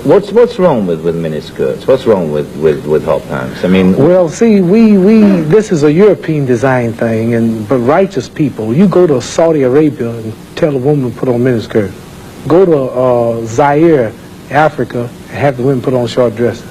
What's wrong with miniskirts? What's wrong with hot pants? I mean, well, see, this is a European design thing, but righteous people, you go to Saudi Arabia and tell a woman to put on miniskirt. Go to Zaire, Africa, and have the women put on short dresses.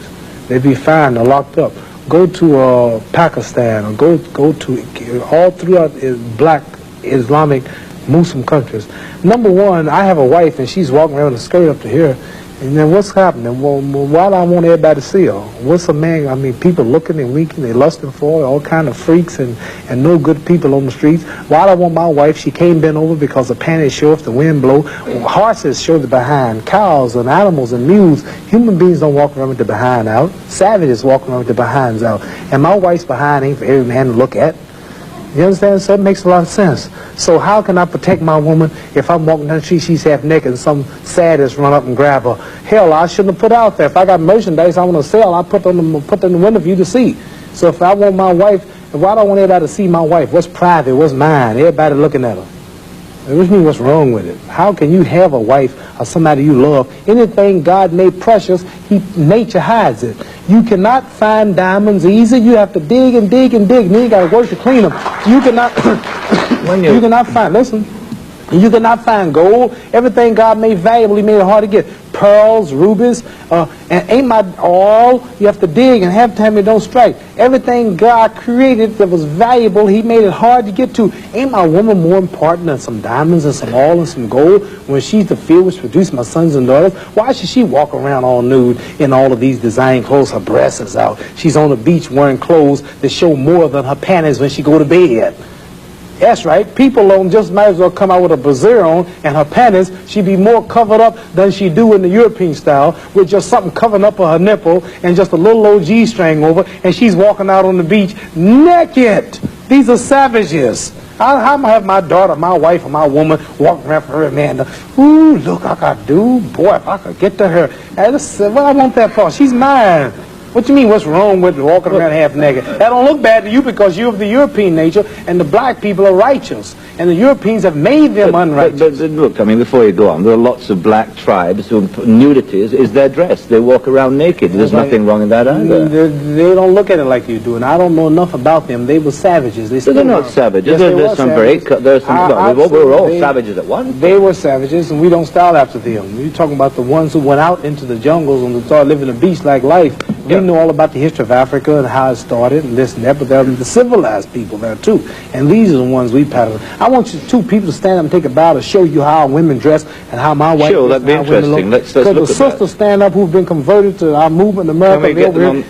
They'd be fined or locked up. Go to Pakistan, or go to all throughout black Islamic Muslim countries. Number one, I have a wife and she's walking around with a skirt up to here. And then what's happening? Well, why do I want everybody to see her? What's a man? I mean, people looking and winking, they lusting for her, all kind of freaks and no good people on the streets. Why do I want my wife? She can't bend over because the panties show if the wind blow. Horses show the behind. Cows and animals and mules. Human beings don't walk around with the behind out. Savages walk around with the behinds out. And my wife's behind ain't for every man to look at. You understand? So it makes a lot of sense. So how can I protect my woman if I'm walking down the street, she's half naked, and some sadist run up and grab her? Hell, I shouldn't have put out there. If I got merchandise I want to sell, I put them in the window for you to see. So if I want my wife, why do I want everybody to see my wife? What's private? What's mine? Everybody looking at her. What do you mean, what's wrong with it? How can you have a wife or somebody you love? Anything God made precious, nature hides it. You cannot find diamonds easy. You have to dig and dig and dig, and then you got to work to clean them. You cannot, you cannot find, listen, you cannot find gold. Everything God made valuable, He made it hard to get. Pearls, rubies, and ain't my all. You have to dig, and half the time it don't strike. Everything God created that was valuable, He made it hard to get to. Ain't my woman more important than some diamonds and some oil and some gold when she's the field which produced my sons and daughters? Why should she walk around all nude in all of these design clothes? Her breasts is out. She's on the beach wearing clothes that show more than her panties when she go to bed. That's right. People don't just might as well come out with a brassiere on and her panties. She'd be more covered up than she do in the European style with just something covering up her nipple and just a little old G-string over, and she's walking out on the beach naked. These are savages. How am I have my daughter, my wife, or my woman walking around for her man? Ooh, look, I could do. Boy, if I could get to her. What I want that for? She's mine. What you mean, what's wrong with walking around half naked? That don't look bad to you because you're of the European nature, and the black people are righteous, and the Europeans have made them unrighteous. But look, I mean, before you go on, there are lots of black tribes who nudity is their dress. They walk around naked. There's nothing wrong in that either. They don't look at it like you do, and I don't know enough about them. They were savages. They're not savages. Yes, there's some savages. We were all savages at once. They were savages, and we don't style after them. You're talking about the ones who went out into the jungles and started living a beast-like life. We know all about the history of Africa and how it started and this and that, but there are the civilized people there too. And these are the ones we pattern. I want you two people to stand up and take a bow to show you how women dress and how my wife Sure, that'd be interesting. Let's look at that. Because the sisters stand up who've been converted to our movement in America.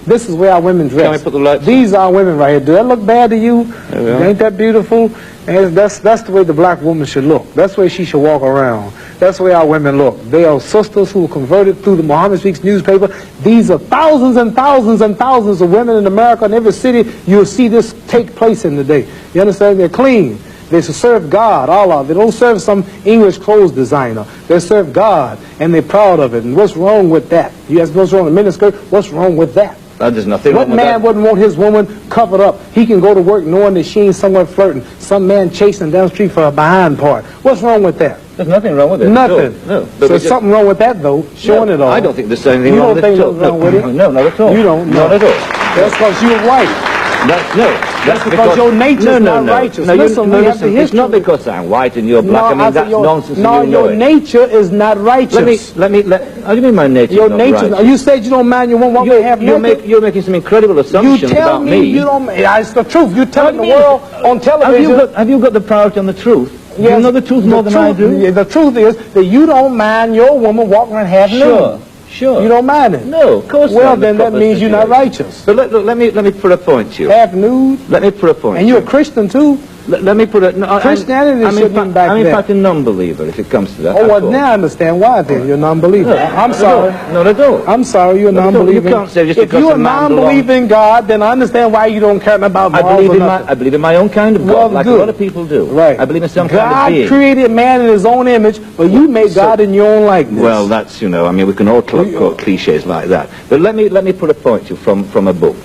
This is where our women dress. Can we put the lights These are women right here. Do that look bad to you? Ain't that beautiful? And that's the way the black woman should look. That's the way she should walk around. That's the way our women look. They are sisters who were converted through the Muhammad Speaks newspaper. These are thousands and thousands and thousands of women in America. In every city, you'll see this take place in the day. You understand? They're clean. They serve God, Allah. They don't serve some English clothes designer. They serve God, and they're proud of it. And what's wrong with that? You ask what's wrong with miniskirt? What's wrong with that? There's nothing wrong with that. What man wouldn't want his woman covered up? He can go to work knowing that she ain't somewhere flirting. Some man chasing down the street for her behind part. What's wrong with that? There's nothing wrong with it. Nothing. No. So there's something wrong with that, though, showing it all. I don't think there's anything wrong with it. You don't think there's wrong with it? No, not at all. You don't? Not at all. That's because you're white. That's because your nature's not righteous. No, listen, it's not because I'm white and you're black. I mean, that's nonsense. No, your nature is not righteous. How do you mean my nature is not righteous? You said you don't mind your woman walking half naked. You're making some incredible assumptions about me. You tell me you don't. It's the truth. You're telling the world on television. Have you got the priority on the truth? Yes, you know the truth more than I do? Yeah, the truth is that you don't mind your woman walking around half nude. Sure. You don't mind it? No, of course not. Well, then that means you're not righteous. But look, let me put a point to you. Half nude? Let me put a point. And you're a Christian too? Let me put it. No, Christianity shouldn't be back there. I'm in fact a non-believer if it comes to that. Oh, well, now I understand why then. You're a non-believer. I'm sorry. Not at all. I'm sorry, you're a non-believer. You can't say just if because you're a non-believer in God, then I understand why you don't care about morals or nothing. I believe in my own kind of God, like a lot of people do. Right. I believe in some kind of being. God created man in his own image, but you made God in your own likeness. Well, that's, I mean, we can all quote cliches like that. But let me put a point to you from a book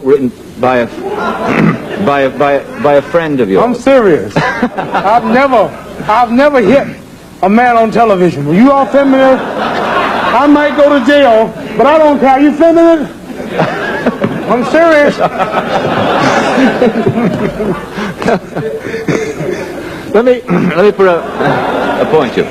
written by a friend of yours. I'm serious. I've never hit a man on television. Were you all familiar? I might go to jail, but I don't care. You filming it? I'm serious. Let me put a point you.